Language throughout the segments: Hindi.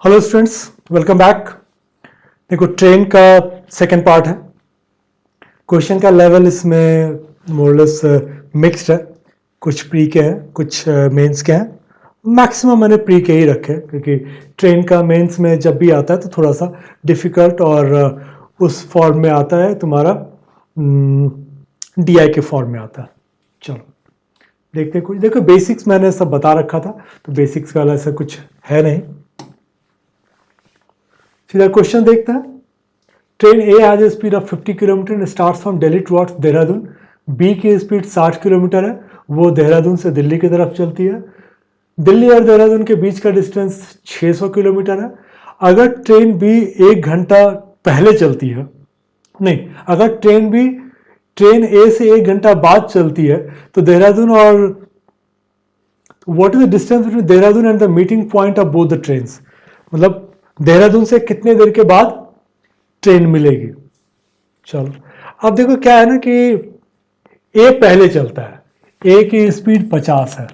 Hello students, welcome back. देखो, ट्रेन का सेकंड पार्ट है। क्वेश्चन का लेवल इसमें मोरलेस मिक्स्ड है। कुछ प्री के हैं, कुछ मेंस के हैं। मैक्सिमम मैंने प्री के ही रखे क्योंकि ट्रेन का मेंस में जब भी आता है तो थोड़ा सा डिफ़िकल्ट और उस फॉर्म में आता है तुम्हारा, डीआई के फॉर्म में आता है। चलो देखते हैं। कुछ देखो, बेसिक्स मैंने सब बता रखा था, तो बेसिक्स वाला ऐसा कुछ है नहीं। सीधा क्वेश्चन देखते हैं। Train A has a speed of 50 kilometre and starts from Delhi towards Dehradun. B की स्पीड 60 किलोमीटर है, वो देहरादून से दिल्ली की तरफ चलती है। दिल्ली और देहरादून के बीच का डिस्टेंस 600 किलोमीटर है। अगर ट्रेन बी 1 घंटा पहले चलती है, नहीं, अगर ट्रेन ए से 1 घंटा बाद चलती है तो देहरादून और what is the distance between Dehradun and the meeting point of both the trains, मतलब देहरादून से कितने देर के बाद ट्रेन मिलेगी। चलो अब देखो क्या है ना कि ए पहले चलता है, ए की स्पीड 50 है।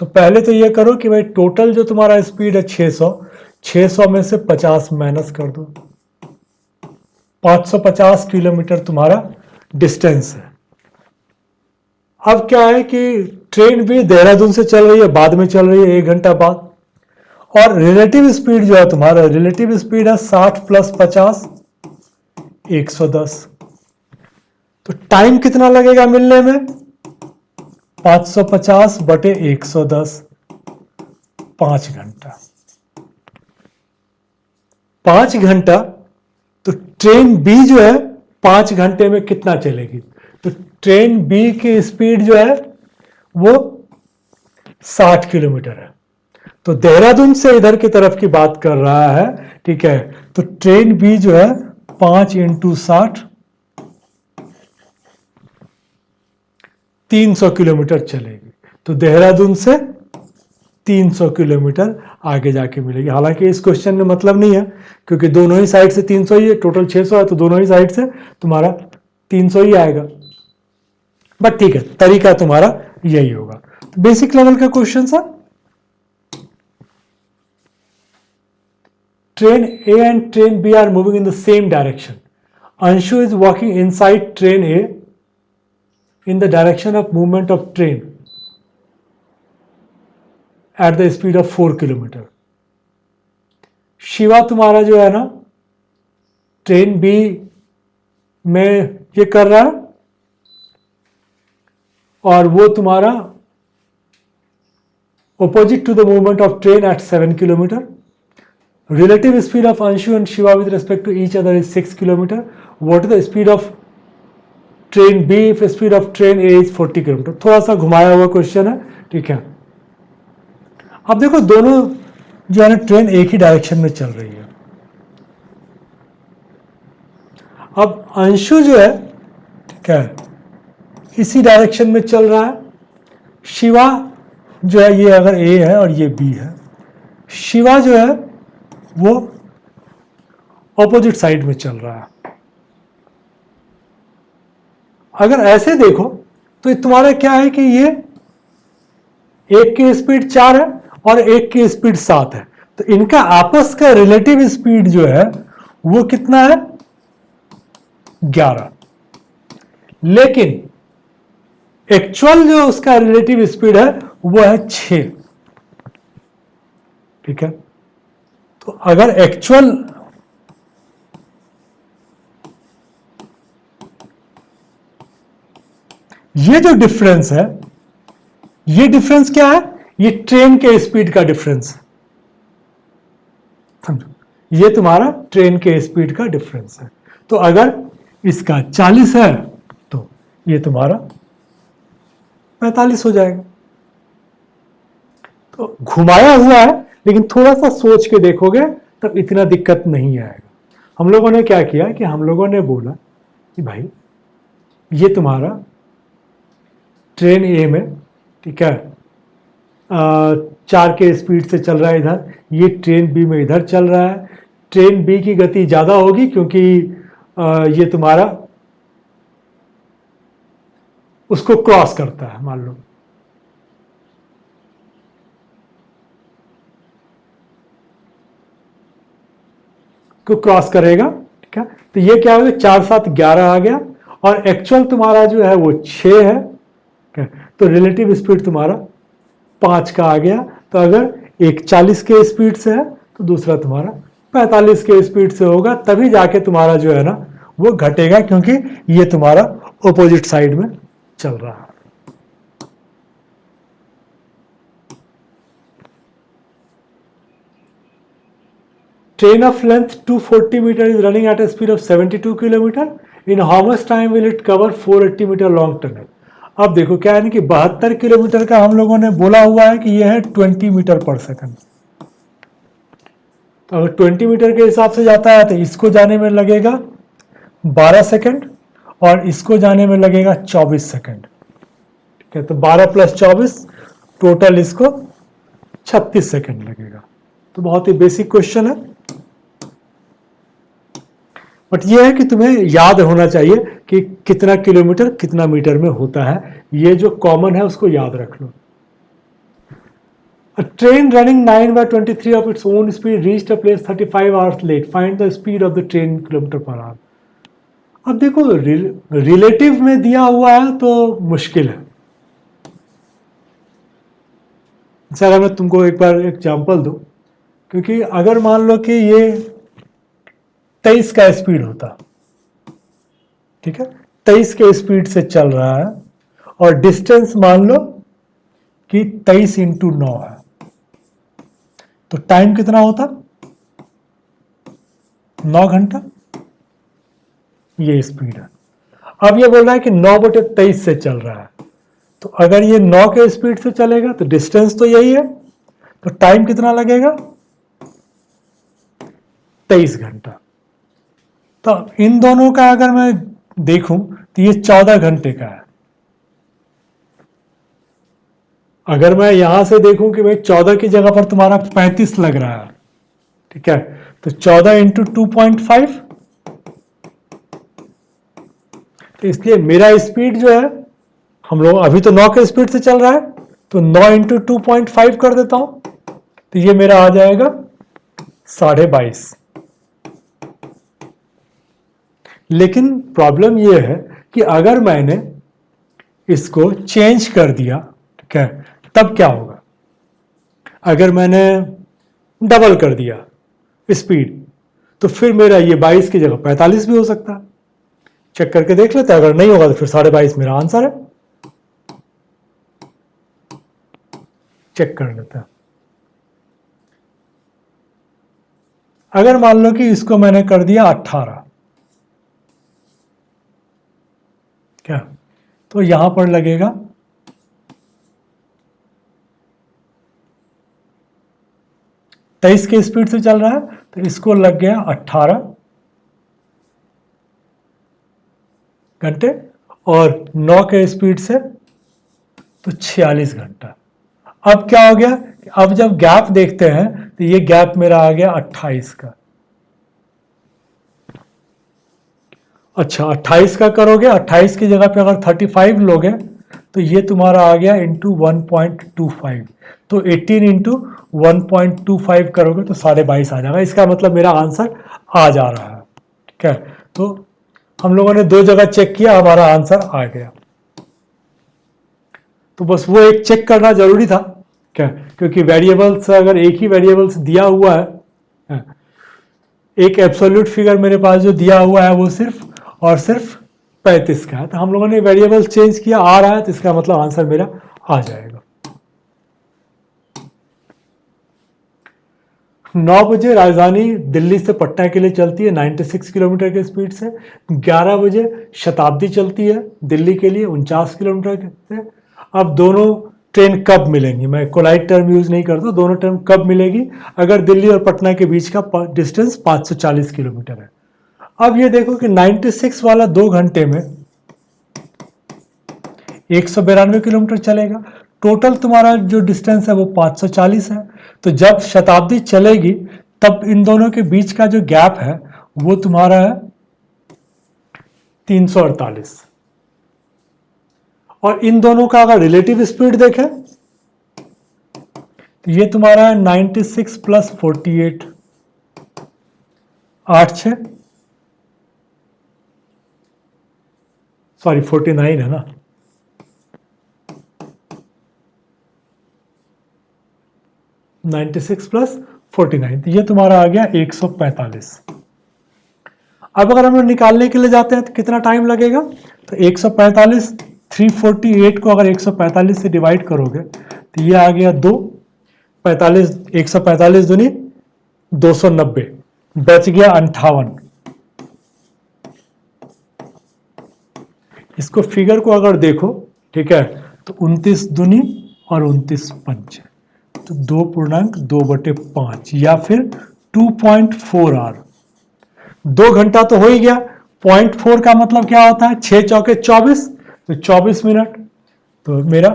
तो पहले तो ये करो कि भाई टोटल जो तुम्हारा स्पीड है 600, 600 में से 50 माइनस कर दो। 550 किलोमीटर तुम्हारा डिस्टेंस है। अब क्या है कि ट्रेन भी देहरादून से चल रही है, बाद में चल रही है 1 घंटा बाद। और रिलेटिव स्पीड जो है तुम्हारा, रिलेटिव स्पीड है 60 प्लस 50 110। तो टाइम कितना लगेगा मिलने में? 550 बटे 110, 5 घंटा। 5 घंटा। तो ट्रेन बी जो है 5 घंटे में कितना चलेगी? तो ट्रेन बी की स्पीड जो है वो 60 किलोमीटर है। तो देहरादून से इधर की तरफ की बात कर रहा है, ठीक है। तो ट्रेन बी जो है 5 इंटू 60, 300 किलोमीटर चलेगी। तो देहरादून से 300 किलोमीटर आगे जाके मिलेगी। हालांकि इस क्वेश्चन में मतलब नहीं है क्योंकि दोनों ही साइड से 300 ही है, टोटल 600 है, तो दोनों ही साइड से तुम्हारा 300 ही आएगा। बट ठीक है, तरीका तुम्हारा यही होगा। तो बेसिक लेवल का क्वेश्चन था। Train A and train B are moving in the same direction. Anshu is walking inside train A in the direction of movement of train at the speed of 4 kilometre. Shiva तुम्हारा जो है ना ट्रेन बी में ये कर रहा है और वो तुम्हारा opposite to the movement of train at 7 kilometre. Relative speed of Anshu and Shiva with respect to each other is 6 kilometre. What is the speed of train B if speed of train A is 40 kilometre? थोड़ा सा घुमाया हुआ क्वेश्चन है, ठीक है। अब देखो दोनों जो है ना ट्रेन एक ही डायरेक्शन में चल रही है। अब अंशु जो है, ठीक है, इसी डायरेक्शन में चल रहा है। शिवा जो है, ये अगर ए है और ये बी है, शिवा जो है वो ऑपोजिट साइड में चल रहा है। अगर ऐसे देखो तो तुम्हारा क्या है कि ये एक की स्पीड 4 है और एक की स्पीड 7 है। तो इनका आपस का रिलेटिव स्पीड जो है वो कितना है? 11। लेकिन एक्चुअल जो उसका रिलेटिव स्पीड है वो है 6, ठीक है। तो अगर एक्चुअल ये जो डिफरेंस है, ये डिफरेंस क्या है? ये ट्रेन के स्पीड का डिफरेंस, समझो, ये तुम्हारा ट्रेन के स्पीड का डिफरेंस है। तो अगर इसका 40 है तो ये तुम्हारा 45 हो जाएगा। तो घुमाया हुआ है, लेकिन थोड़ा सा सोच के देखोगे तब इतना दिक्कत नहीं आएगा। हम लोगों ने क्या किया कि हम लोगों ने बोला कि भाई ये तुम्हारा ट्रेन ए में, ठीक है, 4 के स्पीड से चल रहा है इधर, ये ट्रेन बी में इधर चल रहा है। ट्रेन बी की गति ज़्यादा होगी क्योंकि ये तुम्हारा उसको क्रॉस करता है, मान लो। को क्रॉस करेगा, ठीक है। तो ये क्या हो गया, 4 7 11 आ गया, और एक्चुअल तुम्हारा जो है वो 6 है, ठीक है। तो रिलेटिव स्पीड तुम्हारा 5 का आ गया। तो अगर एक 40 के स्पीड से है तो दूसरा तुम्हारा 45 के स्पीड से होगा, तभी जाके तुम्हारा जो है ना वो घटेगा, क्योंकि ये तुम्हारा ऑपोजिट साइड में चल रहा है। Train of length 240 meter is running at a speed of 72 kilometer. In how much time will it cover 480 meter long tunnel? अब देखो क्या है ना कि 72 किलोमीटर का हम लोगों ने बोला हुआ है कि यह है 20 मीटर पर सेकंड। तो अगर 20 मीटर के हिसाब से जाता है तो इसको जाने में लगेगा 12 सेकंड और इसको जाने में लगेगा 24 सेकंड, ठीक है। तो 12 + 24 टोटल इसको 36 सेकंड लगेगा। तो बहुत ही बेसिक क्वेश्चन है, बट ये है कि तुम्हें याद होना चाहिए कि कितना किलोमीटर कितना मीटर में होता है, ये जो कॉमन है उसको याद रख लो। A train running 9/23 of its own speed reached a place 35 hours late. Find the speed of the train in km/h. अब देखो रिलेटिव में दिया हुआ है तो मुश्किल है। सर मैं तुमको एक बार एग्जांपल दूं, क्योंकि अगर मान लो कि ये 23 का स्पीड होता, ठीक है, 23 के स्पीड से चल रहा है और डिस्टेंस मान लो कि 23 × 9 है, तो टाइम कितना होता, 9 घंटा। ये स्पीड है। अब ये बोल रहा है कि 9/23 से चल रहा है, तो अगर ये 9 के स्पीड से चलेगा तो डिस्टेंस तो यही है, तो टाइम कितना लगेगा, 23 घंटा। तो इन दोनों का अगर मैं देखूं तो ये 14 घंटे का है। अगर मैं यहां से देखूं कि भाई 14 की जगह पर तुम्हारा 35 लग रहा है, ठीक है, तो 14 × 2.5, तो इसलिए मेरा स्पीड जो है, हम लोग अभी तो 9 के स्पीड से चल रहा है, तो 9 × 2.5 कर देता हूं, तो ये मेरा आ जाएगा 22.5। लेकिन प्रॉब्लम यह है कि अगर मैंने इसको चेंज कर दिया, ठीक है, तब क्या होगा। अगर मैंने डबल कर दिया स्पीड, तो फिर मेरा ये 22 की जगह 45 भी हो सकता है। चेक करके देख लेते हैं, अगर नहीं होगा तो फिर 22.5 मेरा आंसर है। चेक कर लेते हैं। अगर मान लो कि इसको मैंने कर दिया 18, क्या, तो यहां पर लगेगा 23 के स्पीड से चल रहा है, तो इसको लग गया 18 घंटे, और 9 के स्पीड से तो 46 घंटा। अब क्या हो गया, अब जब गैप देखते हैं तो ये गैप मेरा आ गया 28 का। अच्छा 28 का करोगे, 28 की जगह पे अगर 35 लोगे तो ये तुम्हारा आ गया × 1.25, तो 18 × 1.25 करोगे तो 22.5 आ जाएगा। इसका मतलब मेरा आंसर आ जा रहा है, ठीक है। तो हम लोगों ने 2 जगह चेक किया, हमारा आंसर आ गया। तो बस वो एक चेक करना जरूरी था, क्या, क्योंकि वेरिएबल्स अगर एक ही वेरिएबल्स दिया हुआ है, एक एब्सोल्यूट फिगर मेरे पास जो दिया हुआ है वो सिर्फ और सिर्फ 35 का है, तो हम लोगों ने वेरिएबल्स चेंज किया, आ रहा है, तो इसका मतलब आंसर मेरा आ जाएगा। 9 बजे राजधानी दिल्ली से पटना के लिए चलती है 96 किलोमीटर के स्पीड से। 11 बजे शताब्दी चलती है दिल्ली के लिए 49 किलोमीटर से। अब दोनों ट्रेन कब मिलेंगी, मैं कोलाइड टर्म यूज नहीं करता, दोनों टर्म कब मिलेगी, अगर दिल्ली और पटना के बीच का डिस्टेंस 540 किलोमीटर है। अब ये देखो कि 96 वाला 2 घंटे में 192 किलोमीटर चलेगा, टोटल तुम्हारा जो डिस्टेंस है वो 540 है। तो जब शताब्दी चलेगी तब इन दोनों के बीच का जो गैप है वो तुम्हारा है 348, और इन दोनों का अगर रिलेटिव स्पीड देखें तो ये तुम्हारा है 96 + 48, 8 6 सॉरी 49 है ना, 96 प्लस 49, तो ये तुम्हारा आ गया 145। अब अगर हम लोग निकालने के लिए जाते हैं तो कितना टाइम लगेगा, तो 145, 348 को अगर 145 से डिवाइड करोगे तो ये आ गया 2, 45, 145 दूनी 290, बच गया 58। इसको फिगर को अगर देखो, ठीक है, तो 29 दूनी और 29 पंच, तो 2.2/5 या फिर 2.4 आवर। 2 घंटा तो हो ही गया, 0.4 का मतलब क्या होता है, 6 चौके 24, तो 24 मिनट। तो मेरा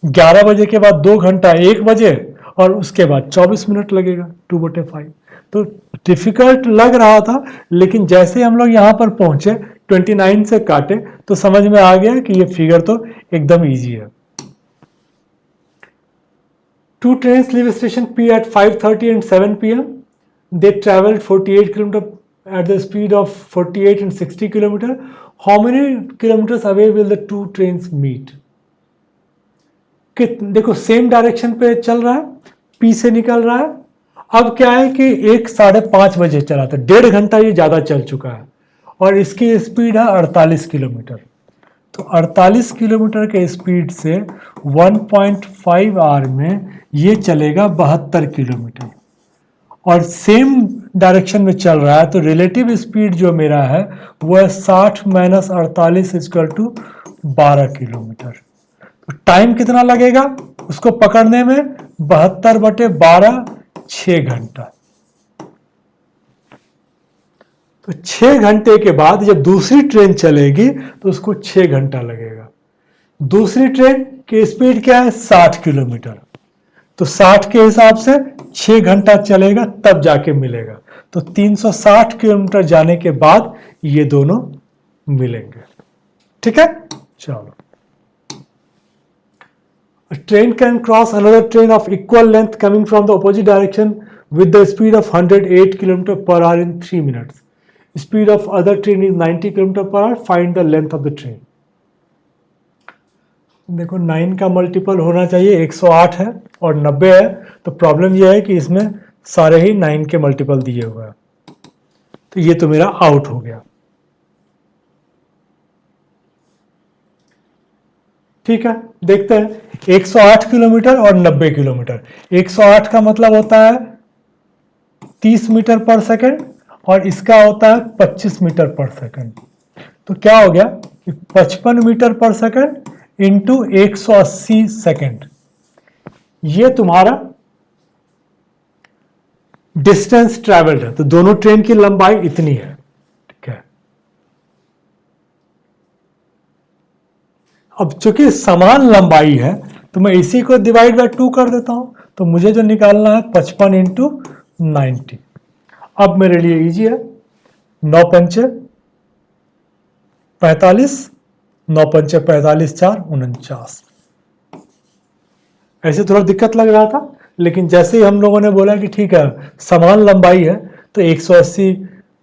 11 बजे के बाद 2 घंटा 1 बजे और उसके बाद 24 मिनट लगेगा 2/5। तो डिफिकल्ट लग रहा था, लेकिन जैसे हम लोग यहाँ पर पहुंचे 29 से काटे तो समझ में आ गया कि ये फिगर तो एकदम इजी है। Two trains leave station P at 5:30 and 7 p.m. They traveled 48 km at the speed of 48 and 60 km. How many kilometers away will the two trains meet? देखो सेम डायरेक्शन पे चल रहा है, P से निकल रहा है। अब क्या है कि 5:30 बजे चला था, 1.5 घंटा ये ज्यादा चल चुका है और इसकी स्पीड है 48 किलोमीटर। तो 48 किलोमीटर के स्पीड से 1.5 आवर में ये चलेगा 72 किलोमीटर और सेम डायरेक्शन में चल रहा है, तो रिलेटिव स्पीड जो मेरा है वो है 60 माइनस 48 इक्वल टू 12 किलोमीटर। तो टाइम कितना लगेगा उसको पकड़ने में, 72/12, 6 घंटा। तो 6 घंटे के बाद जब दूसरी ट्रेन चलेगी तो उसको 6 घंटा लगेगा। दूसरी ट्रेन की स्पीड क्या है, 60 किलोमीटर, तो 60 के हिसाब से 6 घंटा चलेगा तब जाके मिलेगा। तो 360 किलोमीटर जाने के बाद ये दोनों मिलेंगे। ठीक है, चलो। A train can cross another train of equal length coming from the opposite direction with the speed of 108 km per hour in 3 minutes. Speed of other train is 90 km per hour. Find the length of the train. देखो 9 का मल्टीपल होना चाहिए, 108 है और 90 है, तो प्रॉब्लम यह है कि इसमें सारे ही 9 के मल्टीपल दिए हुए हैं, तो ये तो मेरा आउट हो गया। ठीक है, देखते हैं 108 किलोमीटर और 90 किलोमीटर। 108 का मतलब होता है 30 मीटर पर सेकंड और इसका होता है 25 मीटर पर सेकंड। तो क्या हो गया, 55 मीटर पर सेकंड इंटू 180 सेकंड, ये तुम्हारा डिस्टेंस ट्रेवल्ड है। तो दोनों ट्रेन की लंबाई इतनी है। ठीक है, अब चूंकि समान लंबाई है तो मैं इसी को डिवाइड बाय 2 कर देता हूं, तो मुझे जो निकालना है 55 इंटू 90। अब मेरे लिए इजी है, 9 पंचे 45, 9 पंचे 45, 4 49। ऐसे थोड़ा दिक्कत लग रहा था, लेकिन जैसे ही हम लोगों ने बोला कि ठीक है समान लंबाई है तो 180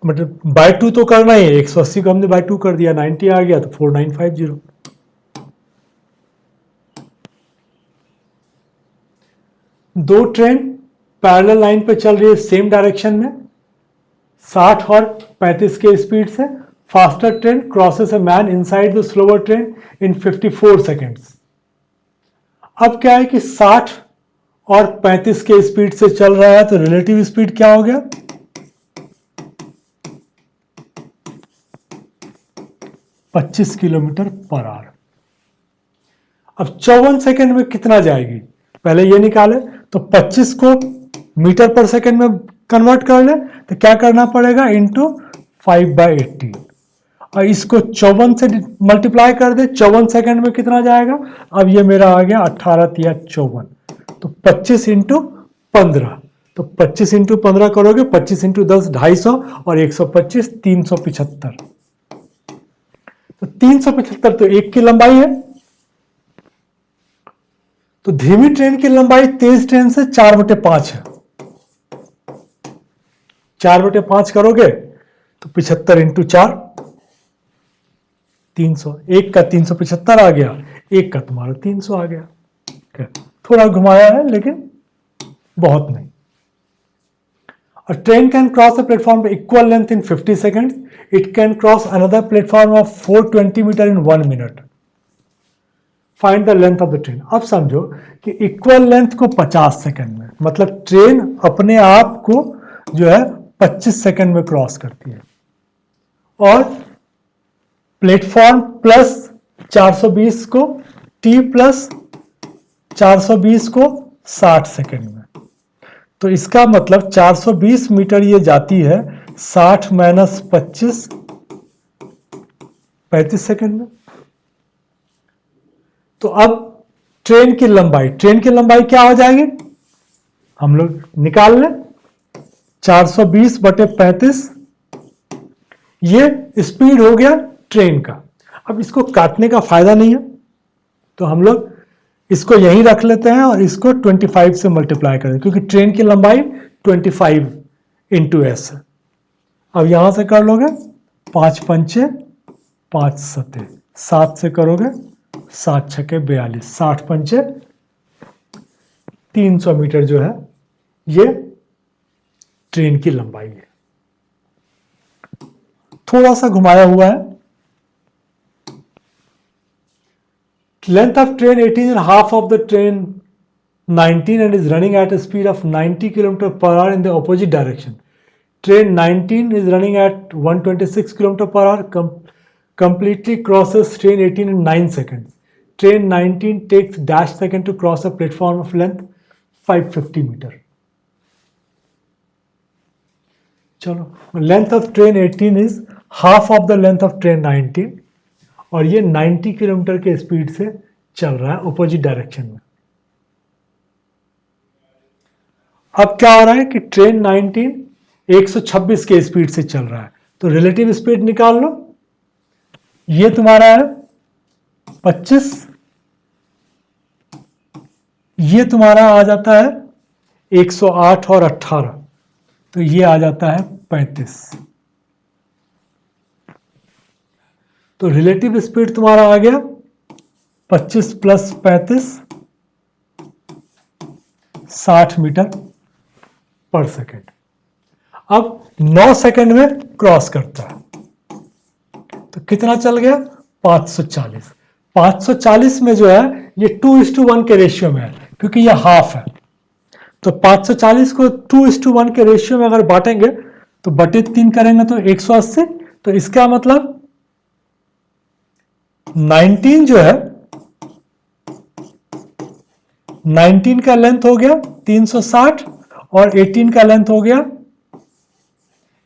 मतलब बाय 2 तो करना ही है, 180 को हमने बाय 2 कर दिया, 90 आ गया तो 4950। दो ट्रेन पैरेलल लाइन पे चल रही है सेम डायरेक्शन में 60 और 35 के स्पीड से। Faster train crosses a man inside the slower train in 54 seconds. अब क्या है कि 60 और 35 के स्पीड से चल रहा है, तो रिलेटिव स्पीड क्या हो गया, 25 किलोमीटर पर आवर। अब 54 सेकेंड में कितना जाएगी, पहले ये निकाले, तो 25 को मीटर पर सेकेंड में कन्वर्ट कर ले तो क्या करना पड़ेगा, इंटू 5/80 और इसको 54 से मल्टीप्लाई कर दे, 54 सेकेंड में कितना जाएगा। अब ये मेरा आ गया 18 या 54, तो 25 इंटू 15, तो 25 इंटू 15 करोगे, 25 इंटू 10 250 और 125 375। तो 375 तो एक की लंबाई है। तो धीमी ट्रेन की लंबाई तेज ट्रेन से 4/5 है। 4/5 करोगे तो 75 इंटू 4 300, एक का 375 आ गया, एक का तुम्हारा 300 आ गया। थोड़ा घुमाया है लेकिन बहुत नहीं। A train can cross a platform of equal length in 50 seconds. It can cross another platform of 420 meter in 1 minute. Find the length of the train. अब समझो कि इक्वल लेंथ को 50 सेकंड में, मतलब ट्रेन अपने आप को जो है 25 सेकंड में क्रॉस करती है, और प्लेटफॉर्म प्लस 420 को टी प्लस 420 को 60 सेकंड में। तो इसका मतलब 420 मीटर ये जाती है 60 माइनस 25 35 सेकंड में। तो अब ट्रेन की लंबाई क्या हो जाएगी, हम लोग निकाल लें। 420 बटे 35, ये स्पीड हो गया ट्रेन का। अब इसको काटने का फायदा नहीं है, तो हम लोग इसको यहीं रख लेते हैं और इसको 25 से मल्टीप्लाई करें, क्योंकि ट्रेन की लंबाई 25 इंटू एस है। अब यहां से कर लोगे 5 पंचे 5 सते, 7 से करोगे 7 छके 42, 60 पंचे 300 मीटर जो है ये ट्रेन की लंबाई है। थोड़ा सा घुमाया हुआ है। Length of train 18 and half of the train 19 and is running at a speed of 90 km per hour in the opposite direction. Train 19 is running at 126 km per hour, completely crosses train 18 in 9 seconds. Train 19 takes dash second to cross a platform of length 550 meter. चलो, length of train 18 is half of the length of train 19 और ये 90 किलोमीटर के स्पीड से चल रहा है अपोजिट डायरेक्शन में। अब क्या हो रहा है कि ट्रेन 19 126 के स्पीड से चल रहा है, तो रिलेटिव स्पीड निकाल लो। ये तुम्हारा है 25, ये तुम्हारा आ जाता है 108 और 18, तो ये आ जाता है 35। तो रिलेटिव स्पीड तुम्हारा आ गया 25 प्लस 35 60 मीटर पर सेकेंड। अब 9 सेकेंड में क्रॉस करता है, तो कितना चल गया 540। 540 में जो है ये 2:1 के रेशियो में है, क्योंकि ये हाफ है। तो 540 को 2:1 के रेशियो में अगर बांटेंगे तो बटे 3 करेंगे तो 180। तो इसका मतलब 19 जो है 19 का लेंथ हो गया 360 और 18 का लेंथ हो गया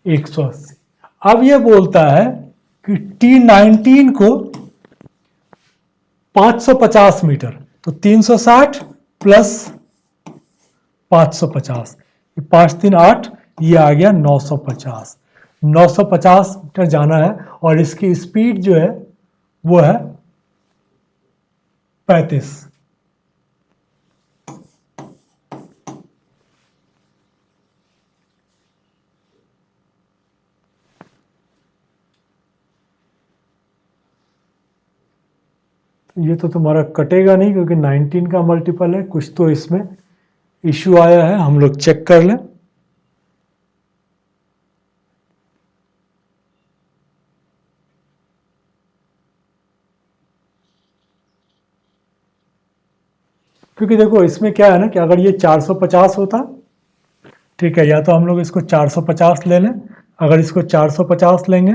180। अब ये बोलता है कि T19 को 550 मीटर, तो 360 प्लस 550, 5 3 8, ये आ गया 950। 950 मीटर जाना है और इसकी स्पीड जो है वो है 35। ये तो तुम्हारा कटेगा नहीं, क्योंकि 19 का मल्टीपल है। कुछ तो इसमें इश्यू आया है, हम लोग चेक कर लें। क्योंकि देखो इसमें क्या है ना कि अगर ये 450 होता, ठीक है, या तो हम लोग इसको 450 ले लें। अगर इसको 450 लेंगे,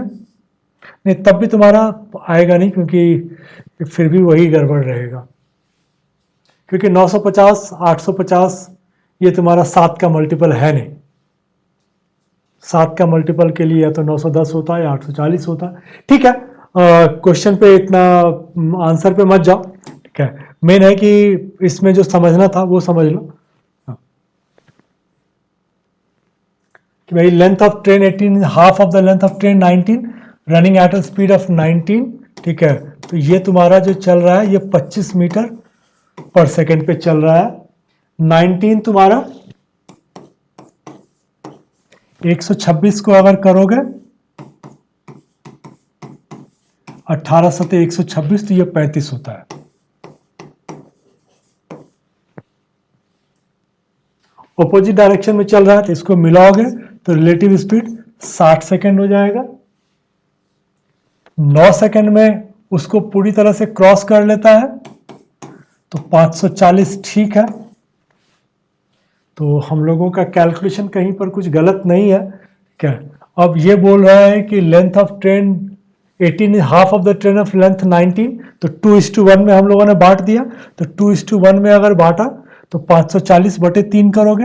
नहीं तब भी तुम्हारा आएगा नहीं, क्योंकि फिर भी वही गड़बड़ रहेगा। क्योंकि 950 850 ये तुम्हारा 7 का मल्टीपल है नहीं। 7 का मल्टीपल के लिए या तो 910 होता है या 840 होता है। ठीक है, क्वेश्चन पे इतना आंसर पे मत जाओ, ठीक है। मेन है कि इसमें जो समझना था वो समझ लो कि भाई length of train 18 half of the length of train 19 running at a speed of 19, ठीक है। तो ये तुम्हारा जो चल रहा है ये 25 मीटर पर सेकेंड पे चल रहा है। 19 तुम्हारा 126 को अगर करोगे 18 सतह 126, तो ये 35 होता है। ऑपोजिट डायरेक्शन में चल रहा है तो इसको मिलाओगे तो रिलेटिव स्पीड 60 सेकेंड हो जाएगा। 9 सेकेंड में उसको पूरी तरह से क्रॉस कर लेता है तो 540 ठीक है। तो हम लोगों का कैलकुलेशन कहीं पर कुछ गलत नहीं है क्या। अब ये बोल रहा है कि length of train 18 half of the train of length 19, तो 2:1 में हम लोगों ने बांट दिया। तो 2:1 में अगर बांटा तो 540/3 करोगे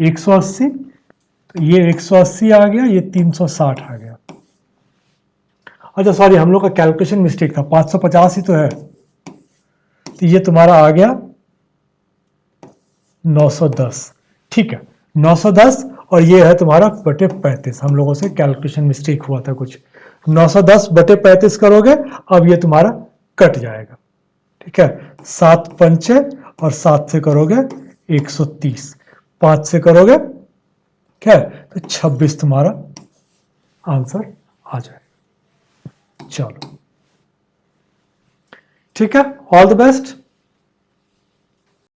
180, तो ये 180 आ गया, ये 360 आ गया। अच्छा सॉरी, हम लोग का कैलकुलेशन मिस्टेक था, 550 ही तो है, तो ये तुम्हारा आ गया 910। ठीक है, 910, और ये है तुम्हारा बटे 35। हम लोगों से कैलकुलेशन मिस्टेक हुआ था कुछ। 910/35 करोगे, अब ये तुम्हारा कट जाएगा। ठीक है, 7 पंचे और 7 से करोगे 130, 5 से करोगे क्या, तो 26 तुम्हारा आंसर आ जाएगा। चलो ठीक है, ऑल द बेस्ट।